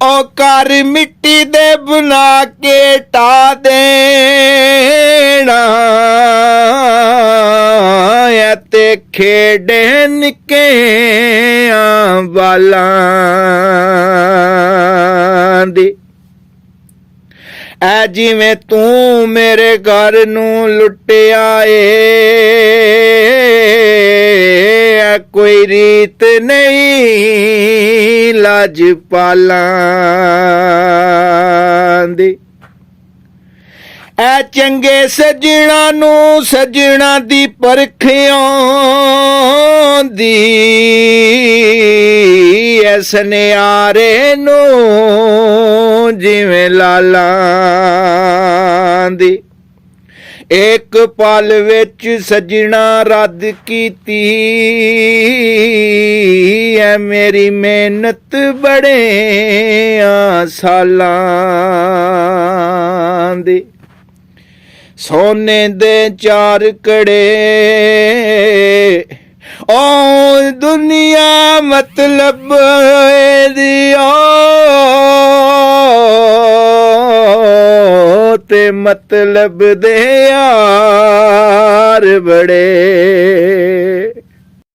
ओ घर मिट्टी दे बना के टा देना ते खेडे निके बालां दी। ऐ जिवें तू मेरे घर नू लुटिया ए कोई रीत नहीं लाजपालां दी। ऐ चंगे सजना नू सजना दी परख आउंदी ऐ सनियारे नू जिवें लालां दी। एक पल विच सजना रद्द कीती ऐ मेरी मेहनत बड़े सालां दी। सोने दे चार कड़े ओ दुनिया मतलब दिया ते मतलब दे यार बड़े।